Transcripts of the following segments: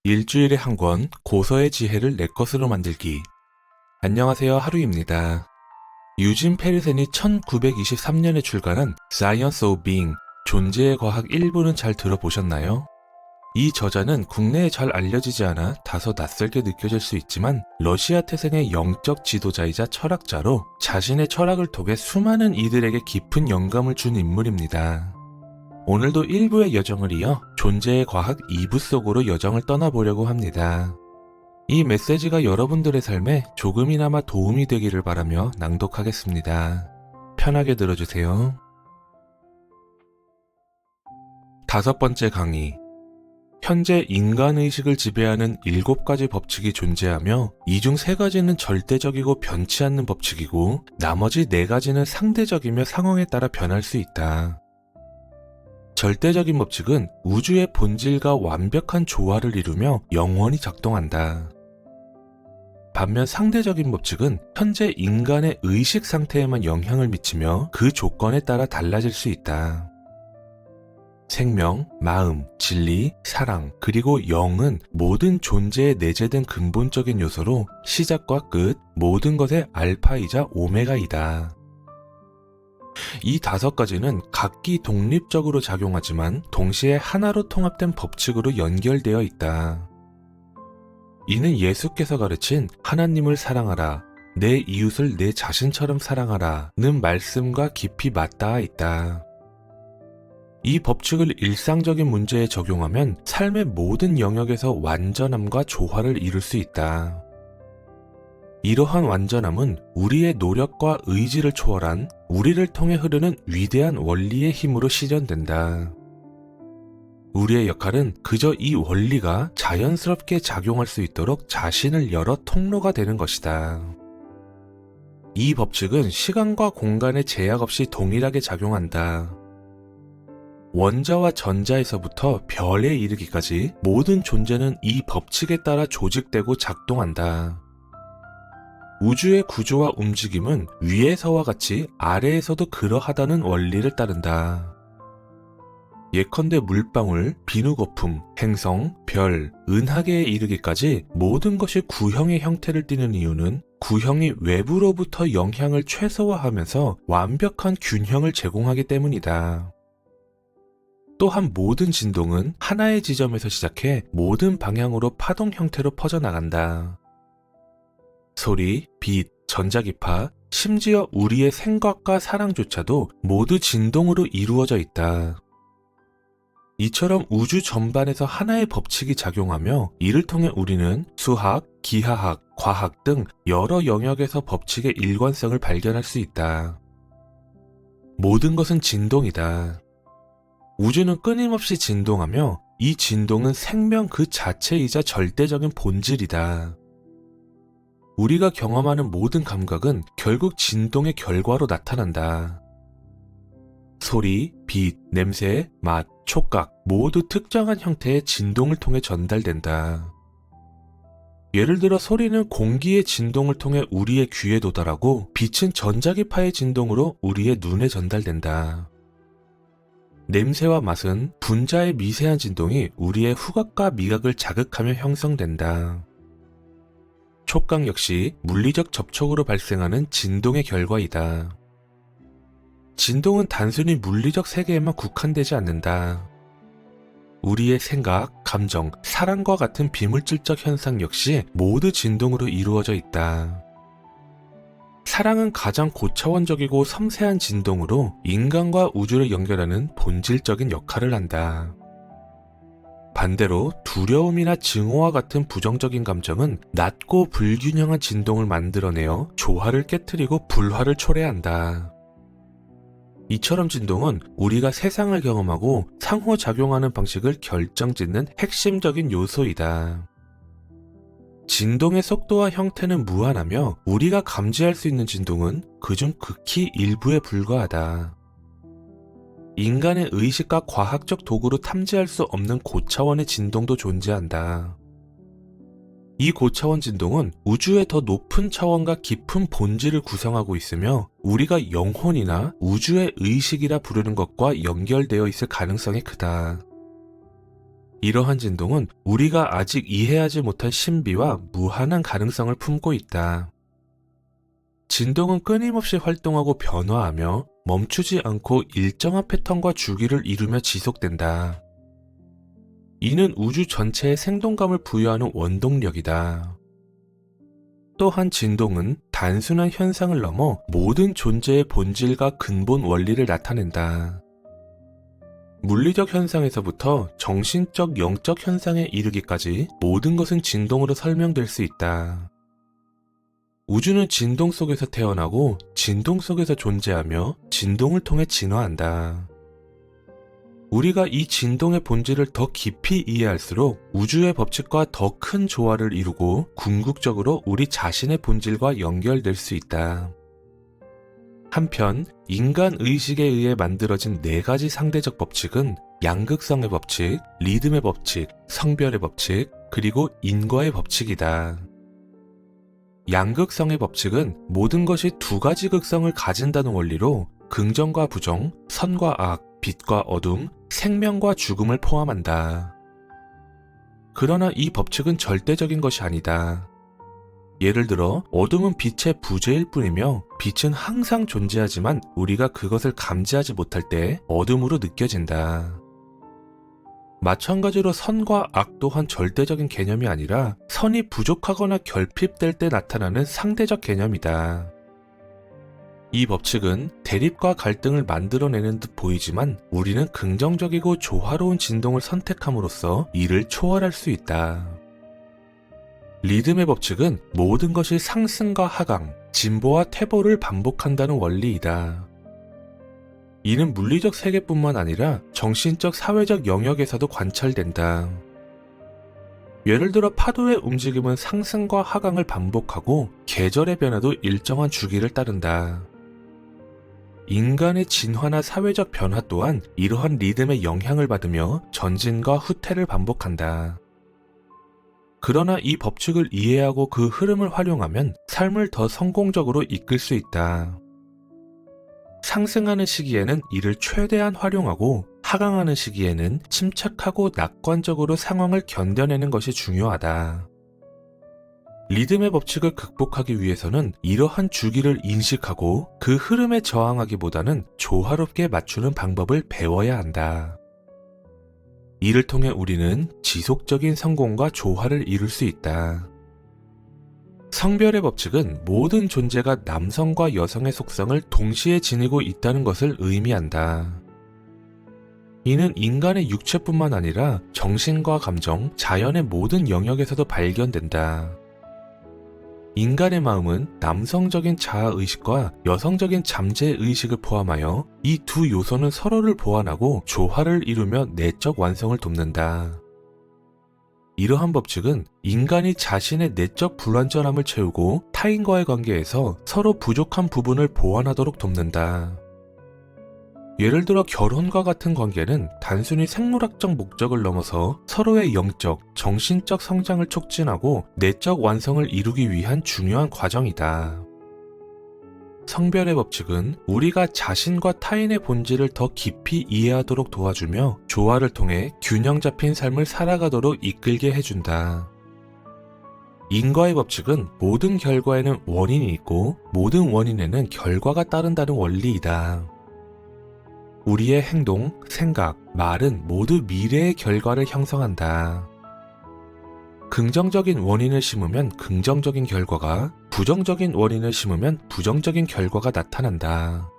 일주일에 한 권 고서의 지혜를 내 것으로 만들기. 안녕하세요, 하루입니다. 유진 페르센이 1923년에 출간한 Science of Being, 존재의 과학 1부는 잘 들어보셨나요? 이 저자는 국내에 잘 알려지지 않아 다소 낯설게 느껴질 수 있지만 러시아 태생의 영적 지도자이자 철학자로 자신의 철학을 통해 수많은 이들에게 깊은 영감을 준 인물입니다. 오늘도 1부의 여정을 이어 존재의 과학 2부 속으로 여정을 떠나보려고 합니다. 이 메시지가 여러분들의 삶에 조금이나마 도움이 되기를 바라며 낭독하겠습니다. 편하게 들어주세요. 5번째 강의. 현재 인간의식을 지배하는 7가지 법칙이 존재하며 이 중 3가지는 절대적이고 변치 않는 법칙이고 나머지 4가지는 상대적이며 상황에 따라 변할 수 있다. 절대적인 법칙은 우주의 본질과 완벽한 조화를 이루며 영원히 작동한다. 반면 상대적인 법칙은 현재 인간의 의식 상태에만 영향을 미치며 그 조건에 따라 달라질 수 있다. 생명, 마음, 진리, 사랑, 그리고 영은 모든 존재에 내재된 근본적인 요소로 시작과 끝, 모든 것의 알파이자 오메가이다. 이 5가지는 각기 독립적으로 작용하지만 동시에 하나로 통합된 법칙으로 연결되어 있다. 이는 예수께서 가르친 하나님을 사랑하라, 내 이웃을 내 자신처럼 사랑하라는 말씀과 깊이 맞닿아 있다. 이 법칙을 일상적인 문제에 적용하면 삶의 모든 영역에서 완전함과 조화를 이룰 수 있다. 이러한 완전함은 우리의 노력과 의지를 초월한 우리를 통해 흐르는 위대한 원리의 힘으로 실현된다. 우리의 역할은 그저 이 원리가 자연스럽게 작용할 수 있도록 자신을 열어 통로가 되는 것이다. 이 법칙은 시간과 공간의 제약 없이 동일하게 작용한다. 원자와 전자에서부터 별에 이르기까지 모든 존재는 이 법칙에 따라 조직되고 작동한다. 우주의 구조와 움직임은 위에서와 같이 아래에서도 그러하다는 원리를 따른다. 예컨대 물방울, 비누거품, 행성, 별, 은하계에 이르기까지 모든 것이 구형의 형태를 띠는 이유는 구형이 외부로부터 영향을 최소화하면서 완벽한 균형을 제공하기 때문이다. 또한 모든 진동은 하나의 지점에서 시작해 모든 방향으로 파동 형태로 퍼져나간다. 소리, 빛, 전자기파, 심지어 우리의 생각과 사랑조차도 모두 진동으로 이루어져 있다. 이처럼 우주 전반에서 하나의 법칙이 작용하며 이를 통해 우리는 수학, 기하학, 과학 등 여러 영역에서 법칙의 일관성을 발견할 수 있다. 모든 것은 진동이다. 우주는 끊임없이 진동하며 이 진동은 생명 그 자체이자 절대적인 본질이다. 우리가 경험하는 모든 감각은 결국 진동의 결과로 나타난다. 소리, 빛, 냄새, 맛, 촉각 모두 특정한 형태의 진동을 통해 전달된다. 예를 들어 소리는 공기의 진동을 통해 우리의 귀에 도달하고 빛은 전자기파의 진동으로 우리의 눈에 전달된다. 냄새와 맛은 분자의 미세한 진동이 우리의 후각과 미각을 자극하며 형성된다. 촉각 역시 물리적 접촉으로 발생하는 진동의 결과이다. 진동은 단순히 물리적 세계에만 국한되지 않는다. 우리의 생각, 감정, 사랑과 같은 비물질적 현상 역시 모두 진동으로 이루어져 있다. 사랑은 가장 고차원적이고 섬세한 진동으로 인간과 우주를 연결하는 본질적인 역할을 한다. 반대로 두려움이나 증오와 같은 부정적인 감정은 낮고 불균형한 진동을 만들어내어 조화를 깨트리고 불화를 초래한다. 이처럼 진동은 우리가 세상을 경험하고 상호작용하는 방식을 결정짓는 핵심적인 요소이다. 진동의 속도와 형태는 무한하며 우리가 감지할 수 있는 진동은 그중 극히 일부에 불과하다. 인간의 의식과 과학적 도구로 탐지할 수 없는 고차원의 진동도 존재한다. 이 고차원 진동은 우주의 더 높은 차원과 깊은 본질을 구성하고 있으며 우리가 영혼이나 우주의 의식이라 부르는 것과 연결되어 있을 가능성이 크다. 이러한 진동은 우리가 아직 이해하지 못한 신비와 무한한 가능성을 품고 있다. 진동은 끊임없이 활동하고 변화하며 멈추지 않고 일정한 패턴과 주기를 이루며 지속된다. 이는 우주 전체에 생동감을 부여하는 원동력이다. 또한 진동은 단순한 현상을 넘어 모든 존재의 본질과 근본 원리를 나타낸다. 물리적 현상에서부터 정신적, 영적 현상에 이르기까지 모든 것은 진동으로 설명될 수 있다. 우주는 진동 속에서 태어나고 진동 속에서 존재하며 진동을 통해 진화한다. 우리가 이 진동의 본질을 더 깊이 이해할수록 우주의 법칙과 더 큰 조화를 이루고 궁극적으로 우리 자신의 본질과 연결될 수 있다. 한편 인간 의식에 의해 만들어진 4가지 상대적 법칙은 양극성의 법칙, 리듬의 법칙, 성별의 법칙, 그리고 인과의 법칙이다. 양극성의 법칙은 모든 것이 2가지 극성을 가진다는 원리로 긍정과 부정, 선과 악, 빛과 어둠, 생명과 죽음을 포함한다. 그러나 이 법칙은 절대적인 것이 아니다. 예를 들어 어둠은 빛의 부재일 뿐이며 빛은 항상 존재하지만 우리가 그것을 감지하지 못할 때 어둠으로 느껴진다. 마찬가지로 선과 악 또한 절대적인 개념이 아니라 선이 부족하거나 결핍될 때 나타나는 상대적 개념이다. 이 법칙은 대립과 갈등을 만들어내는 듯 보이지만 우리는 긍정적이고 조화로운 진동을 선택함으로써 이를 초월할 수 있다. 리듬의 법칙은 모든 것이 상승과 하강, 진보와 퇴보를 반복한다는 원리이다. 이는 물리적 세계뿐만 아니라 정신적, 사회적 영역에서도 관찰된다. 예를 들어 파도의 움직임은 상승과 하강을 반복하고 계절의 변화도 일정한 주기를 따른다. 인간의 진화나 사회적 변화 또한 이러한 리듬의 영향을 받으며 전진과 후퇴를 반복한다. 그러나 이 법칙을 이해하고 그 흐름을 활용하면 삶을 더 성공적으로 이끌 수 있다. 상승하는 시기에는 이를 최대한 활용하고 하강하는 시기에는 침착하고 낙관적으로 상황을 견뎌내는 것이 중요하다. 리듬의 법칙을 극복하기 위해서는 이러한 주기를 인식하고 그 흐름에 저항하기보다는 조화롭게 맞추는 방법을 배워야 한다. 이를 통해 우리는 지속적인 성공과 조화를 이룰 수 있다. 성별의 법칙은 모든 존재가 남성과 여성의 속성을 동시에 지니고 있다는 것을 의미한다. 이는 인간의 육체뿐만 아니라 정신과 감정, 자연의 모든 영역에서도 발견된다. 인간의 마음은 남성적인 자아의식과 여성적인 잠재의식을 포함하여 이 2 요소는 서로를 보완하고 조화를 이루며 내적 완성을 돕는다. 이러한 법칙은 인간이 자신의 내적 불완전함을 채우고 타인과의 관계에서 서로 부족한 부분을 보완하도록 돕는다. 예를 들어 결혼과 같은 관계는 단순히 생물학적 목적을 넘어서 서로의 영적, 정신적 성장을 촉진하고 내적 완성을 이루기 위한 중요한 과정이다. 성별의 법칙은 우리가 자신과 타인의 본질을 더 깊이 이해하도록 도와주며 조화를 통해 균형 잡힌 삶을 살아가도록 이끌게 해준다. 인과의 법칙은 모든 결과에는 원인이 있고 모든 원인에는 결과가 따른다는 원리이다. 우리의 행동, 생각, 말은 모두 미래의 결과를 형성한다. 긍정적인 원인을 심으면 긍정적인 결과가, 부정적인 원인을 심으면 부정적인 결과가 나타난다.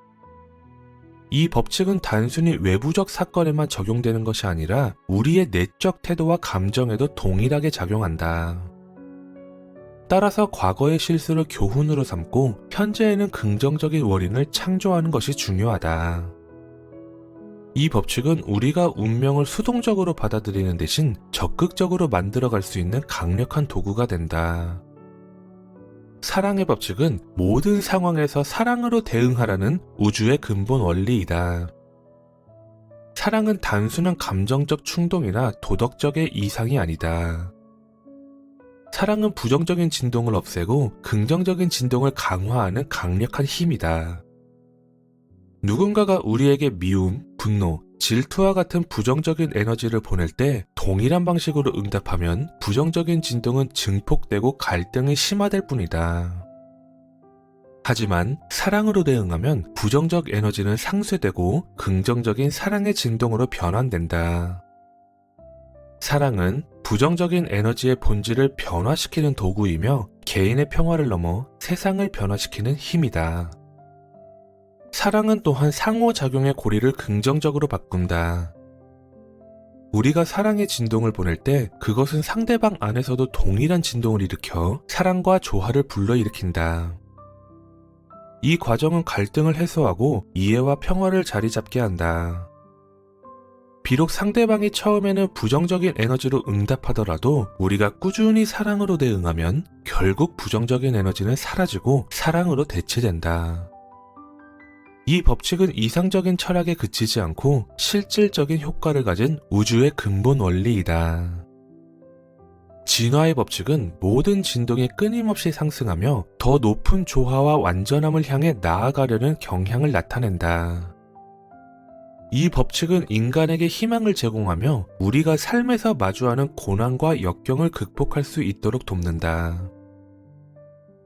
이 법칙은 단순히 외부적 사건에만 적용되는 것이 아니라 우리의 내적 태도와 감정에도 동일하게 작용한다. 따라서 과거의 실수를 교훈으로 삼고 현재에는 긍정적인 원인을 창조하는 것이 중요하다. 이 법칙은 우리가 운명을 수동적으로 받아들이는 대신 적극적으로 만들어갈 수 있는 강력한 도구가 된다. 사랑의 법칙은 모든 상황에서 사랑으로 대응하라는 우주의 근본 원리이다. 사랑은 단순한 감정적 충동이나 도덕적의 이상이 아니다. 사랑은 부정적인 진동을 없애고 긍정적인 진동을 강화하는 강력한 힘이다. 누군가가 우리에게 미움, 분노, 질투와 같은 부정적인 에너지를 보낼 때 동일한 방식으로 응답하면 부정적인 진동은 증폭되고 갈등이 심화될 뿐이다. 하지만 사랑으로 대응하면 부정적 에너지는 상쇄되고 긍정적인 사랑의 진동으로 변환된다. 사랑은 부정적인 에너지의 본질을 변화시키는 도구이며 개인의 평화를 넘어 세상을 변화시키는 힘이다. 사랑은 또한 상호작용의 고리를 긍정적으로 바꾼다. 우리가 사랑의 진동을 보낼 때 그것은 상대방 안에서도 동일한 진동을 일으켜 사랑과 조화를 불러일으킨다. 이 과정은 갈등을 해소하고 이해와 평화를 자리 잡게 한다. 비록 상대방이 처음에는 부정적인 에너지로 응답하더라도 우리가 꾸준히 사랑으로 대응하면 결국 부정적인 에너지는 사라지고 사랑으로 대체된다. 이 법칙은 이상적인 철학에 그치지 않고 실질적인 효과를 가진 우주의 근본 원리이다. 진화의 법칙은 모든 진동이 끊임없이 상승하며 더 높은 조화와 완전함을 향해 나아가려는 경향을 나타낸다. 이 법칙은 인간에게 희망을 제공하며 우리가 삶에서 마주하는 고난과 역경을 극복할 수 있도록 돕는다.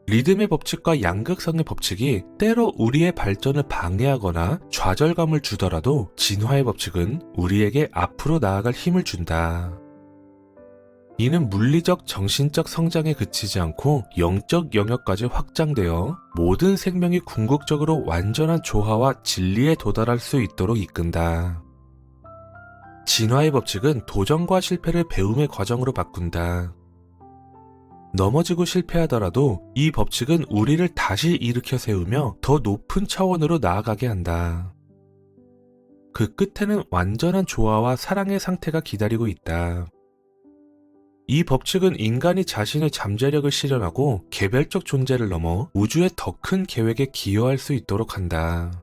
리듬의 법칙과 양극성의 법칙이 때로 우리의 발전을 방해하거나 좌절감을 주더라도 진화의 법칙은 우리에게 앞으로 나아갈 힘을 준다. 이는 물리적, 정신적 성장에 그치지 않고 영적 영역까지 확장되어 모든 생명이 궁극적으로 완전한 조화와 진리에 도달할 수 있도록 이끈다. 진화의 법칙은 도전과 실패를 배움의 과정으로 바꾼다. 넘어지고 실패하더라도 이 법칙은 우리를 다시 일으켜 세우며 더 높은 차원으로 나아가게 한다. 그 끝에는 완전한 조화와 사랑의 상태가 기다리고 있다. 이 법칙은 인간이 자신의 잠재력을 실현하고 개별적 존재를 넘어 우주의 더 큰 계획에 기여할 수 있도록 한다.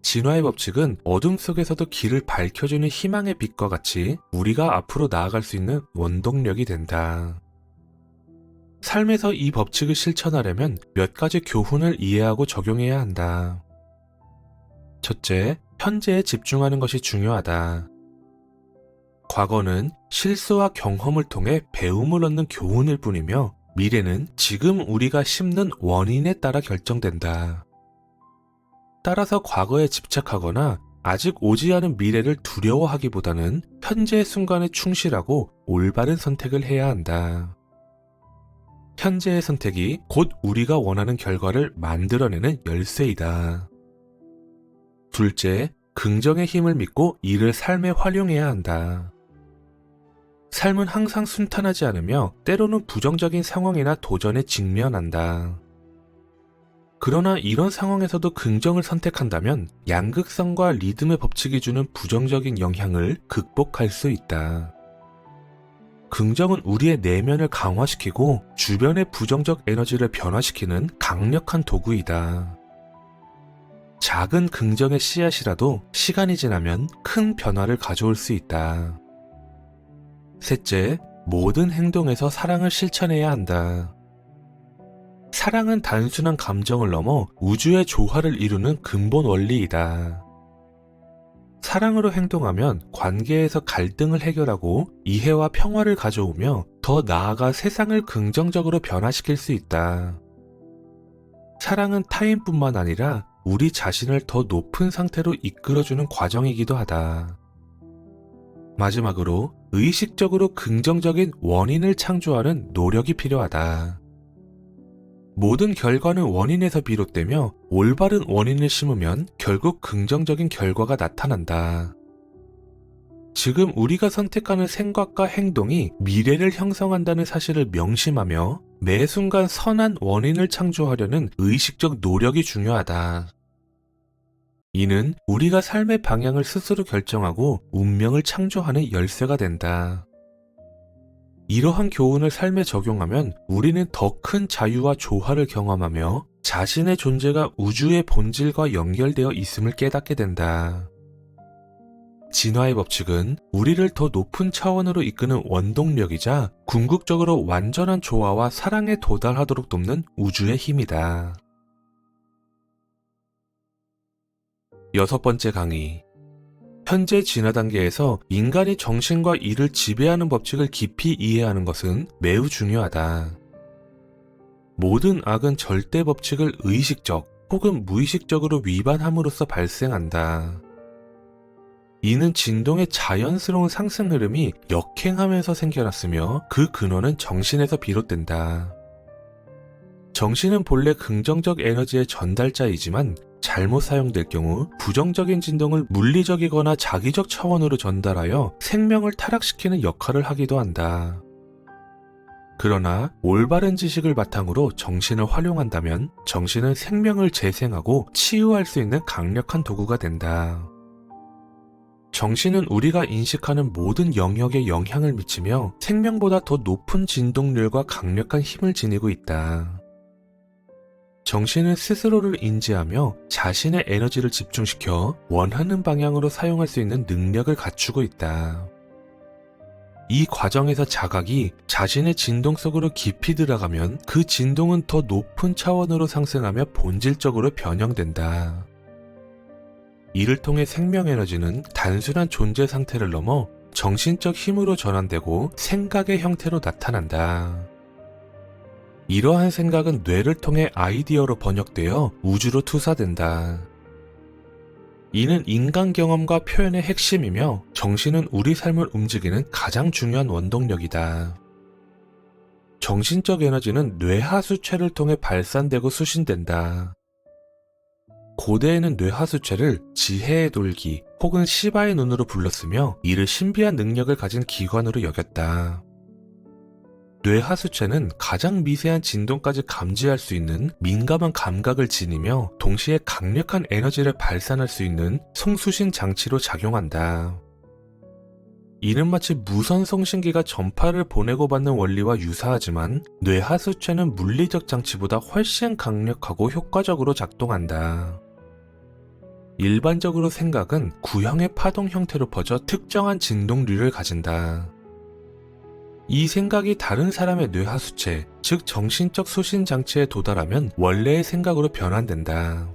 진화의 법칙은 어둠 속에서도 길을 밝혀주는 희망의 빛과 같이 우리가 앞으로 나아갈 수 있는 원동력이 된다. 삶에서 이 법칙을 실천하려면 몇 가지 교훈을 이해하고 적용해야 한다. 첫째, 현재에 집중하는 것이 중요하다. 과거는 실수와 경험을 통해 배움을 얻는 교훈일 뿐이며 미래는 지금 우리가 심는 원인에 따라 결정된다. 따라서 과거에 집착하거나 아직 오지 않은 미래를 두려워하기보다는 현재의 순간에 충실하고 올바른 선택을 해야 한다. 현재의 선택이 곧 우리가 원하는 결과를 만들어내는 열쇠이다. 둘째, 긍정의 힘을 믿고 이를 삶에 활용해야 한다. 삶은 항상 순탄하지 않으며 때로는 부정적인 상황이나 도전에 직면한다. 그러나 이런 상황에서도 긍정을 선택한다면 양극성과 리듬의 법칙이 주는 부정적인 영향을 극복할 수 있다. 긍정은 우리의 내면을 강화시키고 주변의 부정적 에너지를 변화시키는 강력한 도구이다. 작은 긍정의 씨앗이라도 시간이 지나면 큰 변화를 가져올 수 있다. 셋째, 모든 행동에서 사랑을 실천해야 한다. 사랑은 단순한 감정을 넘어 우주의 조화를 이루는 근본 원리이다. 사랑으로 행동하면 관계에서 갈등을 해결하고 이해와 평화를 가져오며 더 나아가 세상을 긍정적으로 변화시킬 수 있다. 사랑은 타인뿐만 아니라 우리 자신을 더 높은 상태로 이끌어주는 과정이기도 하다. 마지막으로 의식적으로 긍정적인 원인을 창조하는 노력이 필요하다. 모든 결과는 원인에서 비롯되며 올바른 원인을 심으면 결국 긍정적인 결과가 나타난다. 지금 우리가 선택하는 생각과 행동이 미래를 형성한다는 사실을 명심하며 매 순간 선한 원인을 창조하려는 의식적 노력이 중요하다. 이는 우리가 삶의 방향을 스스로 결정하고 운명을 창조하는 열쇠가 된다. 이러한 교훈을 삶에 적용하면 우리는 더 큰 자유와 조화를 경험하며 자신의 존재가 우주의 본질과 연결되어 있음을 깨닫게 된다. 진화의 법칙은 우리를 더 높은 차원으로 이끄는 원동력이자 궁극적으로 완전한 조화와 사랑에 도달하도록 돕는 우주의 힘이다. 6번째 강의. 현재 진화 단계에서 인간이 정신과 이를 지배하는 법칙을 깊이 이해하는 것은 매우 중요하다. 모든 악은 절대 법칙을 의식적 혹은 무의식적으로 위반함으로써 발생한다. 이는 진동의 자연스러운 상승 흐름이 역행하면서 생겨났으며 그 근원은 정신에서 비롯된다. 정신은 본래 긍정적 에너지의 전달자이지만 잘못 사용될 경우 부정적인 진동을 물리적이거나 자기적 차원으로 전달하여 생명을 타락시키는 역할을 하기도 한다. 그러나 올바른 지식을 바탕으로 정신을 활용한다면 정신은 생명을 재생하고 치유할 수 있는 강력한 도구가 된다. 정신은 우리가 인식하는 모든 영역에 영향을 미치며 생명보다 더 높은 진동률과 강력한 힘을 지니고 있다. 정신은 스스로를 인지하며 자신의 에너지를 집중시켜 원하는 방향으로 사용할 수 있는 능력을 갖추고 있다. 이 과정에서 자각이 자신의 진동 속으로 깊이 들어가면 그 진동은 더 높은 차원으로 상승하며 본질적으로 변형된다. 이를 통해 생명 에너지는 단순한 존재 상태를 넘어 정신적 힘으로 전환되고 생각의 형태로 나타난다. 이러한 생각은 뇌를 통해 아이디어로 번역되어 우주로 투사된다. 이는 인간 경험과 표현의 핵심이며 정신은 우리 삶을 움직이는 가장 중요한 원동력이다. 정신적 에너지는 뇌하수체를 통해 발산되고 수신된다. 고대에는 뇌하수체를 지혜의 돌기 혹은 시바의 눈으로 불렀으며 이를 신비한 능력을 가진 기관으로 여겼다. 뇌하수체는 가장 미세한 진동까지 감지할 수 있는 민감한 감각을 지니며 동시에 강력한 에너지를 발산할 수 있는 송수신 장치로 작용한다. 이는 마치 무선 송신기가 전파를 보내고 받는 원리와 유사하지만 뇌하수체는 물리적 장치보다 훨씬 강력하고 효과적으로 작동한다. 일반적으로 생각은 구형의 파동 형태로 퍼져 특정한 진동률을 가진다. 이 생각이 다른 사람의 뇌하수체, 즉 정신적 수신 장치에 도달하면 원래의 생각으로 변환된다.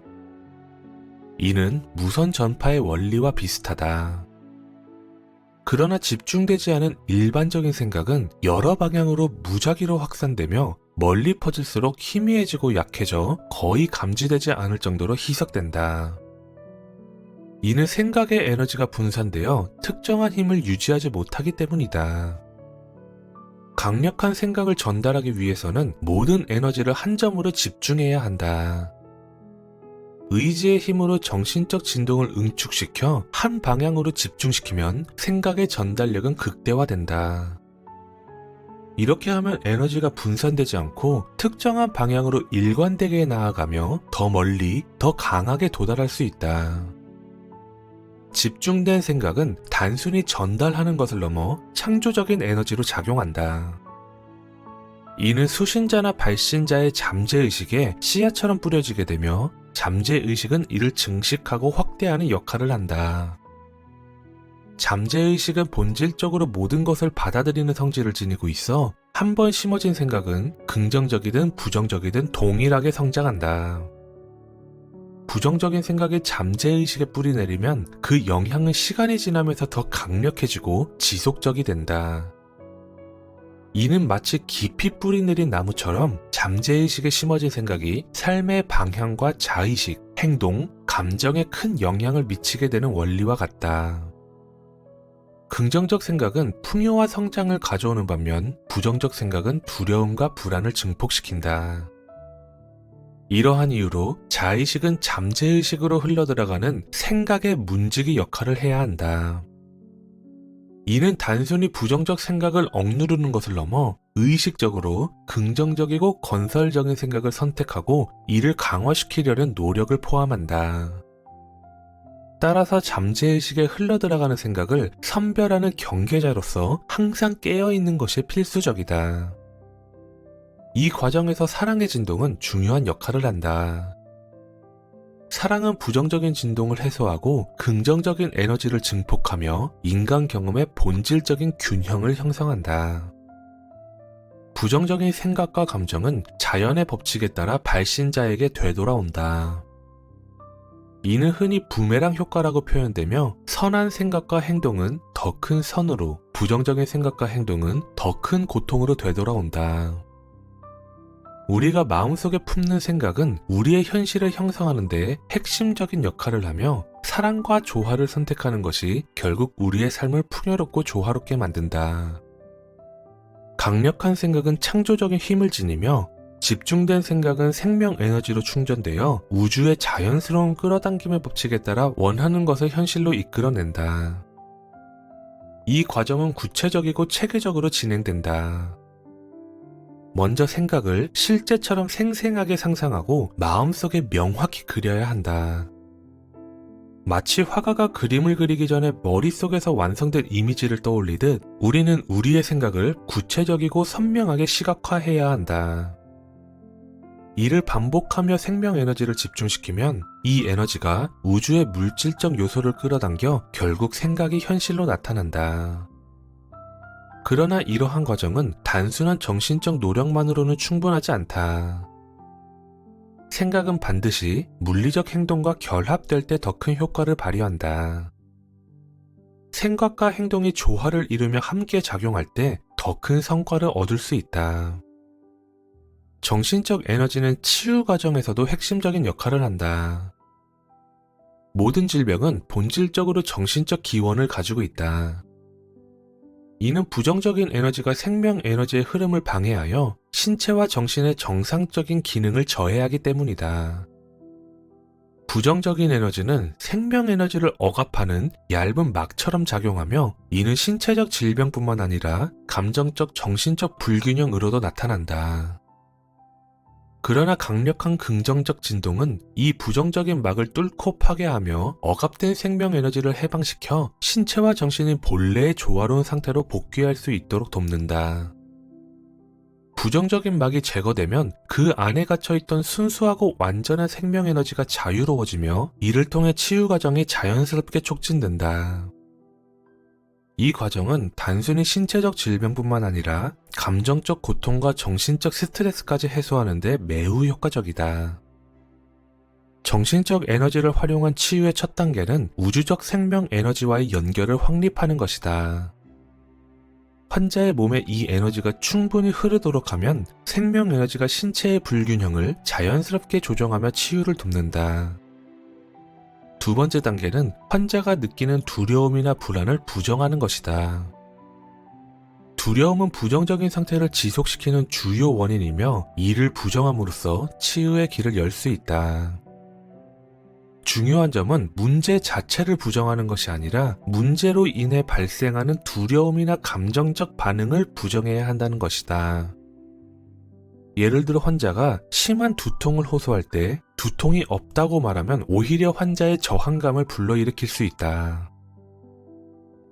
이는 무선 전파의 원리와 비슷하다. 그러나 집중되지 않은 일반적인 생각은 여러 방향으로 무작위로 확산되며 멀리 퍼질수록 희미해지고 약해져 거의 감지되지 않을 정도로 희석된다. 이는 생각의 에너지가 분산되어 특정한 힘을 유지하지 못하기 때문이다. 강력한 생각을 전달하기 위해서는 모든 에너지를 한 점으로 집중해야 한다. 의지의 힘으로 정신적 진동을 응축시켜 한 방향으로 집중시키면 생각의 전달력은 극대화된다. 이렇게 하면 에너지가 분산되지 않고 특정한 방향으로 일관되게 나아가며 더 멀리, 더 강하게 도달할 수 있다. 집중된 생각은 단순히 전달하는 것을 넘어 창조적인 에너지로 작용한다. 이는 수신자나 발신자의 잠재의식에 씨앗처럼 뿌려지게 되며 잠재의식은 이를 증식하고 확대하는 역할을 한다. 잠재의식은 본질적으로 모든 것을 받아들이는 성질을 지니고 있어 한 번 심어진 생각은 긍정적이든 부정적이든 동일하게 성장한다. 부정적인 생각이 잠재의식에 뿌리 내리면 그 영향은 시간이 지나면서 더 강력해지고 지속적이 된다. 이는 마치 깊이 뿌리 내린 나무처럼 잠재의식에 심어진 생각이 삶의 방향과 자의식, 행동, 감정에 큰 영향을 미치게 되는 원리와 같다. 긍정적 생각은 풍요와 성장을 가져오는 반면 부정적 생각은 두려움과 불안을 증폭시킨다. 이러한 이유로 자의식은 잠재의식으로 흘러들어가는 생각의 문지기 역할을 해야 한다. 이는 단순히 부정적 생각을 억누르는 것을 넘어 의식적으로 긍정적이고 건설적인 생각을 선택하고 이를 강화시키려는 노력을 포함한다. 따라서 잠재의식에 흘러들어가는 생각을 선별하는 경계자로서 항상 깨어있는 것이 필수적이다. 이 과정에서 사랑의 진동은 중요한 역할을 한다. 사랑은 부정적인 진동을 해소하고 긍정적인 에너지를 증폭하며 인간 경험의 본질적인 균형을 형성한다. 부정적인 생각과 감정은 자연의 법칙에 따라 발신자에게 되돌아온다. 이는 흔히 부메랑 효과라고 표현되며 선한 생각과 행동은 더 큰 선으로, 부정적인 생각과 행동은 더 큰 고통으로 되돌아온다. 우리가 마음속에 품는 생각은 우리의 현실을 형성하는 데 핵심적인 역할을 하며 사랑과 조화를 선택하는 것이 결국 우리의 삶을 풍요롭고 조화롭게 만든다. 강력한 생각은 창조적인 힘을 지니며 집중된 생각은 생명 에너지로 충전되어 우주의 자연스러운 끌어당김의 법칙에 따라 원하는 것을 현실로 이끌어낸다. 이 과정은 구체적이고 체계적으로 진행된다. 먼저 생각을 실제처럼 생생하게 상상하고 마음속에 명확히 그려야 한다. 마치 화가가 그림을 그리기 전에 머릿속에서 완성된 이미지를 떠올리듯 우리는 우리의 생각을 구체적이고 선명하게 시각화해야 한다. 이를 반복하며 생명 에너지를 집중시키면 이 에너지가 우주의 물질적 요소를 끌어당겨 결국 생각이 현실로 나타난다. 그러나 이러한 과정은 단순한 정신적 노력만으로는 충분하지 않다. 생각은 반드시 물리적 행동과 결합될 때 더 큰 효과를 발휘한다. 생각과 행동이 조화를 이루며 함께 작용할 때 더 큰 성과를 얻을 수 있다. 정신적 에너지는 치유 과정에서도 핵심적인 역할을 한다. 모든 질병은 본질적으로 정신적 기원을 가지고 있다. 이는 부정적인 에너지가 생명 에너지의 흐름을 방해하여 신체와 정신의 정상적인 기능을 저해하기 때문이다. 부정적인 에너지는 생명 에너지를 억압하는 얇은 막처럼 작용하며 이는 신체적 질병뿐만 아니라 감정적, 정신적 불균형으로도 나타난다. 그러나 강력한 긍정적 진동은 이 부정적인 막을 뚫고 파괴하며 억압된 생명 에너지를 해방시켜 신체와 정신이 본래의 조화로운 상태로 복귀할 수 있도록 돕는다. 부정적인 막이 제거되면 그 안에 갇혀있던 순수하고 완전한 생명 에너지가 자유로워지며 이를 통해 치유 과정이 자연스럽게 촉진된다. 이 과정은 단순히 신체적 질병뿐만 아니라 감정적 고통과 정신적 스트레스까지 해소하는 데 매우 효과적이다. 정신적 에너지를 활용한 치유의 첫 단계는 우주적 생명 에너지와의 연결을 확립하는 것이다. 환자의 몸에 이 에너지가 충분히 흐르도록 하면 생명 에너지가 신체의 불균형을 자연스럽게 조정하며 치유를 돕는다. 두 번째 단계는 환자가 느끼는 두려움이나 불안을 부정하는 것이다. 두려움은 부정적인 상태를 지속시키는 주요 원인이며 이를 부정함으로써 치유의 길을 열 수 있다. 중요한 점은 문제 자체를 부정하는 것이 아니라 문제로 인해 발생하는 두려움이나 감정적 반응을 부정해야 한다는 것이다. 예를 들어 환자가 심한 두통을 호소할 때 두통이 없다고 말하면 오히려 환자의 저항감을 불러일으킬 수 있다.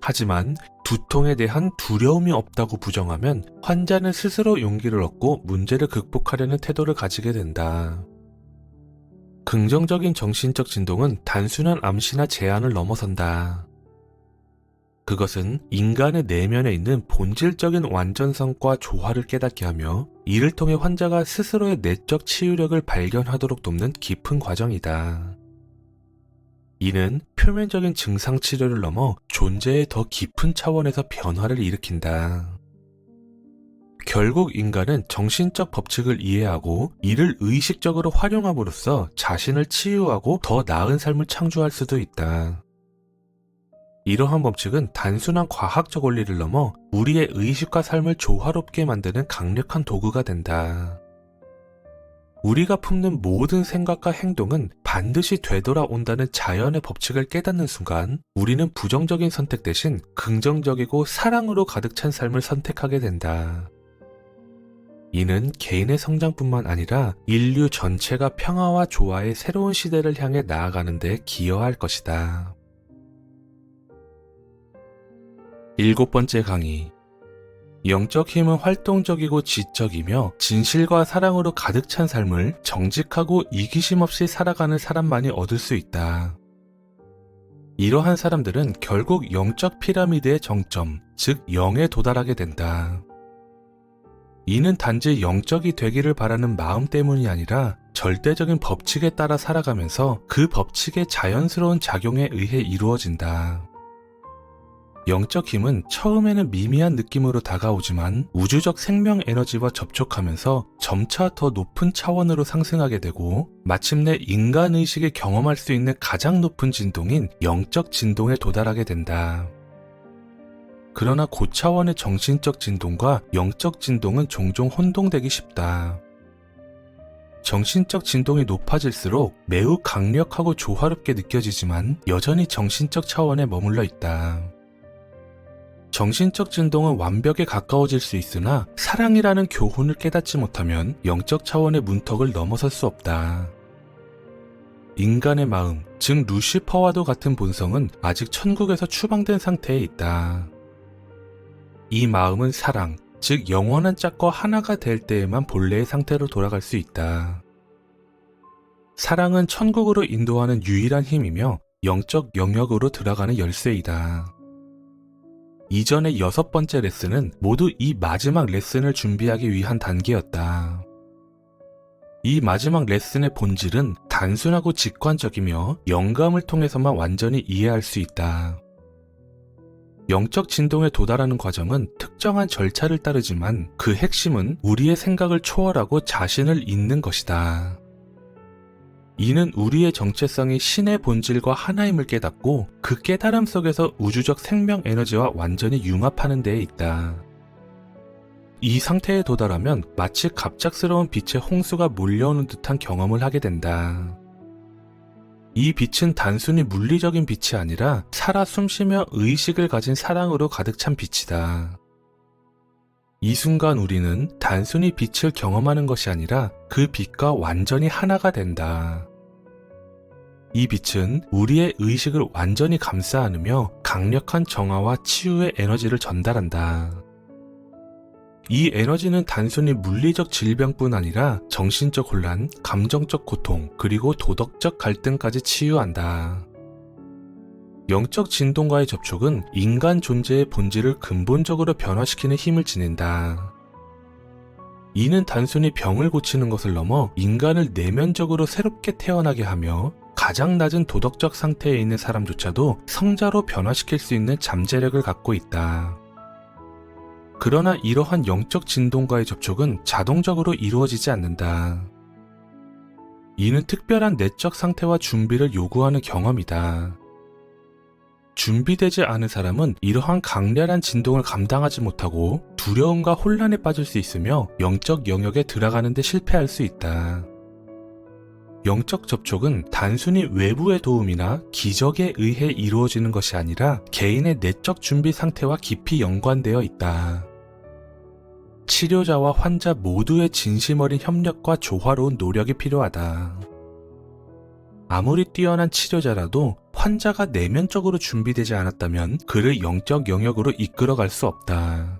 하지만 두통에 대한 두려움이 없다고 부정하면 환자는 스스로 용기를 얻고 문제를 극복하려는 태도를 가지게 된다. 긍정적인 정신적 진동은 단순한 암시나 제안을 넘어선다. 그것은 인간의 내면에 있는 본질적인 완전성과 조화를 깨닫게 하며 이를 통해 환자가 스스로의 내적 치유력을 발견하도록 돕는 깊은 과정이다. 이는 표면적인 증상 치료를 넘어 존재의 더 깊은 차원에서 변화를 일으킨다. 결국 인간은 정신적 법칙을 이해하고 이를 의식적으로 활용함으로써 자신을 치유하고 더 나은 삶을 창조할 수도 있다. 이러한 법칙은 단순한 과학적 원리를 넘어 우리의 의식과 삶을 조화롭게 만드는 강력한 도구가 된다. 우리가 품는 모든 생각과 행동은 반드시 되돌아온다는 자연의 법칙을 깨닫는 순간 우리는 부정적인 선택 대신 긍정적이고 사랑으로 가득 찬 삶을 선택하게 된다. 이는 개인의 성장뿐만 아니라 인류 전체가 평화와 조화의 새로운 시대를 향해 나아가는 데 기여할 것이다. 7번째 강의. 영적 힘은 활동적이고 지적이며 진실과 사랑으로 가득 찬 삶을 정직하고 이기심 없이 살아가는 사람만이 얻을 수 있다. 이러한 사람들은 결국 영적 피라미드의 정점, 즉 영에 도달하게 된다. 이는 단지 영적이 되기를 바라는 마음 때문이 아니라 절대적인 법칙에 따라 살아가면서 그 법칙의 자연스러운 작용에 의해 이루어진다. 영적 힘은 처음에는 미미한 느낌으로 다가오지만 우주적 생명 에너지와 접촉하면서 점차 더 높은 차원으로 상승하게 되고 마침내 인간 의식이 경험할 수 있는 가장 높은 진동인 영적 진동에 도달하게 된다. 그러나 고차원의 정신적 진동과 영적 진동은 종종 혼동되기 쉽다. 정신적 진동이 높아질수록 매우 강력하고 조화롭게 느껴지지만 여전히 정신적 차원에 머물러 있다. 정신적 진동은 완벽에 가까워질 수 있으나 사랑이라는 교훈을 깨닫지 못하면 영적 차원의 문턱을 넘어설 수 없다. 인간의 마음, 즉 루시퍼와도 같은 본성은 아직 천국에서 추방된 상태에 있다. 이 마음은 사랑, 즉 영원한 짝과 하나가 될 때에만 본래의 상태로 돌아갈 수 있다. 사랑은 천국으로 인도하는 유일한 힘이며 영적 영역으로 들어가는 열쇠이다. 이전의 6번째 레슨은 모두 이 마지막 레슨을 준비하기 위한 단계였다. 이 마지막 레슨의 본질은 단순하고 직관적이며 영감을 통해서만 완전히 이해할 수 있다. 영적 진동에 도달하는 과정은 특정한 절차를 따르지만 그 핵심은 우리의 생각을 초월하고 자신을 잇는 것이다. 이는 우리의 정체성이 신의 본질과 하나임을 깨닫고 그 깨달음 속에서 우주적 생명 에너지와 완전히 융합하는 데에 있다. 이 상태에 도달하면 마치 갑작스러운 빛의 홍수가 몰려오는 듯한 경험을 하게 된다. 이 빛은 단순히 물리적인 빛이 아니라 살아 숨쉬며 의식을 가진 사랑으로 가득 찬 빛이다. 이 순간 우리는 단순히 빛을 경험하는 것이 아니라 그 빛과 완전히 하나가 된다. 이 빛은 우리의 의식을 완전히 감싸 안으며 강력한 정화와 치유의 에너지를 전달한다. 이 에너지는 단순히 물리적 질병뿐 아니라 정신적 혼란, 감정적 고통, 그리고 도덕적 갈등까지 치유한다. 영적 진동과의 접촉은 인간 존재의 본질을 근본적으로 변화시키는 힘을 지닌다. 이는 단순히 병을 고치는 것을 넘어 인간을 내면적으로 새롭게 태어나게 하며 가장 낮은 도덕적 상태에 있는 사람조차도 성자로 변화시킬 수 있는 잠재력을 갖고 있다. 그러나 이러한 영적 진동과의 접촉은 자동적으로 이루어지지 않는다. 이는 특별한 내적 상태와 준비를 요구하는 경험이다. 준비되지 않은 사람은 이러한 강렬한 진동을 감당하지 못하고 두려움과 혼란에 빠질 수 있으며 영적 영역에 들어가는 데 실패할 수 있다. 영적 접촉은 단순히 외부의 도움이나 기적에 의해 이루어지는 것이 아니라 개인의 내적 준비 상태와 깊이 연관되어 있다. 치료자와 환자 모두의 진심 어린 협력과 조화로운 노력이 필요하다. 아무리 뛰어난 치료자라도 환자가 내면적으로 준비되지 않았다면 그를 영적 영역으로 이끌어갈 수 없다.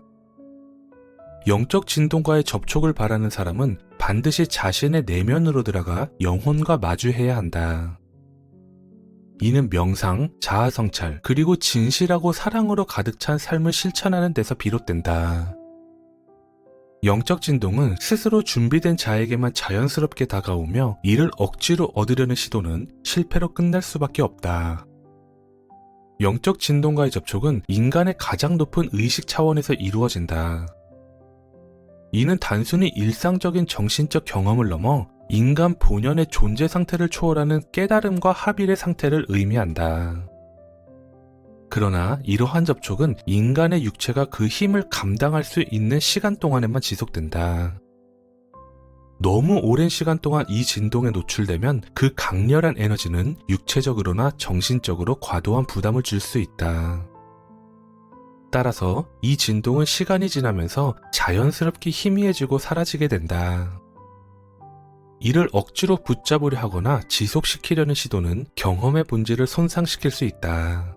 영적 진동과의 접촉을 바라는 사람은 반드시 자신의 내면으로 들어가 영혼과 마주해야 한다. 이는 명상, 자아성찰, 그리고 진실하고 사랑으로 가득 찬 삶을 실천하는 데서 비롯된다. 영적 진동은 스스로 준비된 자에게만 자연스럽게 다가오며 이를 억지로 얻으려는 시도는 실패로 끝날 수밖에 없다. 영적 진동과의 접촉은 인간의 가장 높은 의식 차원에서 이루어진다. 이는 단순히 일상적인 정신적 경험을 넘어 인간 본연의 존재 상태를 초월하는 깨달음과 합일의 상태를 의미한다. 그러나 이러한 접촉은 인간의 육체가 그 힘을 감당할 수 있는 시간 동안에만 지속된다. 너무 오랜 시간 동안 이 진동에 노출되면 그 강렬한 에너지는 육체적으로나 정신적으로 과도한 부담을 줄 수 있다. 따라서 이 진동은 시간이 지나면서 자연스럽게 희미해지고 사라지게 된다. 이를 억지로 붙잡으려 하거나 지속시키려는 시도는 경험의 본질을 손상시킬 수 있다.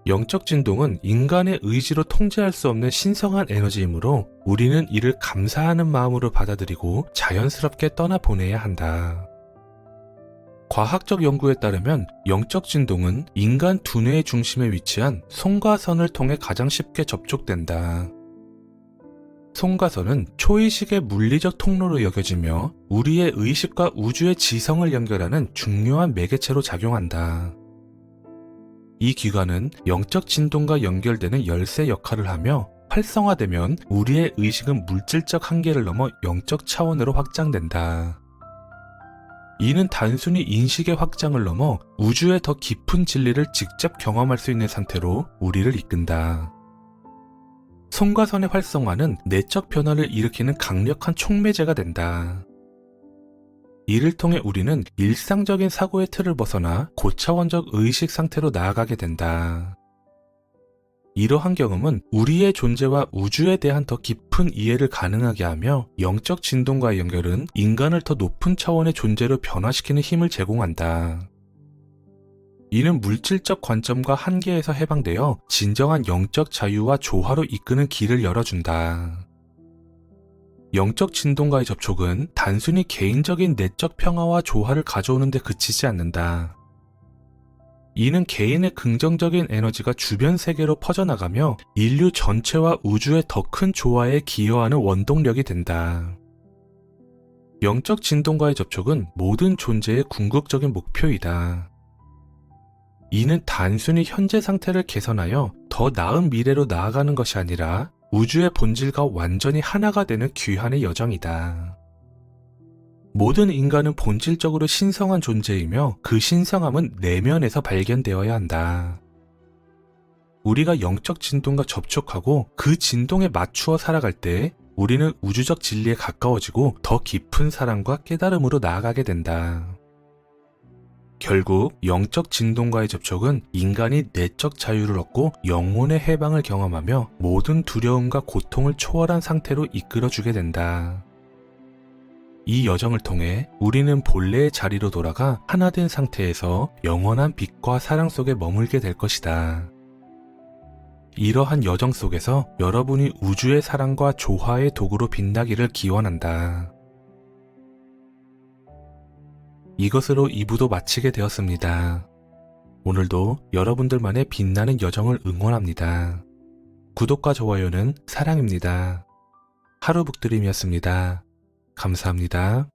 영적 진동은 인간의 의지로 통제할 수 없는 신성한 에너지이므로 우리는 이를 감사하는 마음으로 받아들이고 자연스럽게 떠나보내야 한다. 과학적 연구에 따르면 영적 진동은 인간 두뇌의 중심에 위치한 송과 선을 통해 가장 쉽게 접촉된다. 송가선은 초의식의 물리적 통로로 여겨지며 우리의 의식과 우주의 지성을 연결하는 중요한 매개체로 작용한다. 이 기관은 영적 진동과 연결되는 열쇠 역할을 하며 활성화되면 우리의 의식은 물질적 한계를 넘어 영적 차원으로 확장된다. 이는 단순히 인식의 확장을 넘어 우주의 더 깊은 진리를 직접 경험할 수 있는 상태로 우리를 이끈다. 송가선의 활성화는 내적 변화를 일으키는 강력한 촉매제가 된다. 이를 통해 우리는 일상적인 사고의 틀을 벗어나 고차원적 의식 상태로 나아가게 된다. 이러한 경험은 우리의 존재와 우주에 대한 더 깊은 이해를 가능하게 하며 영적 진동과의 연결은 인간을 더 높은 차원의 존재로 변화시키는 힘을 제공한다. 이는 물질적 관점과 한계에서 해방되어 진정한 영적 자유와 조화로 이끄는 길을 열어준다. 영적 진동과의 접촉은 단순히 개인적인 내적 평화와 조화를 가져오는 데 그치지 않는다. 이는 개인의 긍정적인 에너지가 주변 세계로 퍼져나가며 인류 전체와 우주의 더 큰 조화에 기여하는 원동력이 된다. 영적 진동과의 접촉은 모든 존재의 궁극적인 목표이다. 이는 단순히 현재 상태를 개선하여 더 나은 미래로 나아가는 것이 아니라 우주의 본질과 완전히 하나가 되는 귀환의 여정이다. 모든 인간은 본질적으로 신성한 존재이며 그 신성함은 내면에서 발견되어야 한다. 우리가 영적 진동과 접촉하고 그 진동에 맞추어 살아갈 때 우리는 우주적 진리에 가까워지고 더 깊은 사랑과 깨달음으로 나아가게 된다. 결국 영적 진동과의 접촉은 인간이 내적 자유를 얻고 영혼의 해방을 경험하며 모든 두려움과 고통을 초월한 상태로 이끌어주게 된다. 이 여정을 통해 우리는 본래의 자리로 돌아가 하나된 상태에서 영원한 빛과 사랑 속에 머물게 될 것이다. 이러한 여정 속에서 여러분이 우주의 사랑과 조화의 도구로 빛나기를 기원한다. 이것으로 2부도 마치게 되었습니다. 오늘도 여러분들만의 빛나는 여정을 응원합니다. 구독과 좋아요는 사랑입니다. 하루 북드림이었습니다. 감사합니다.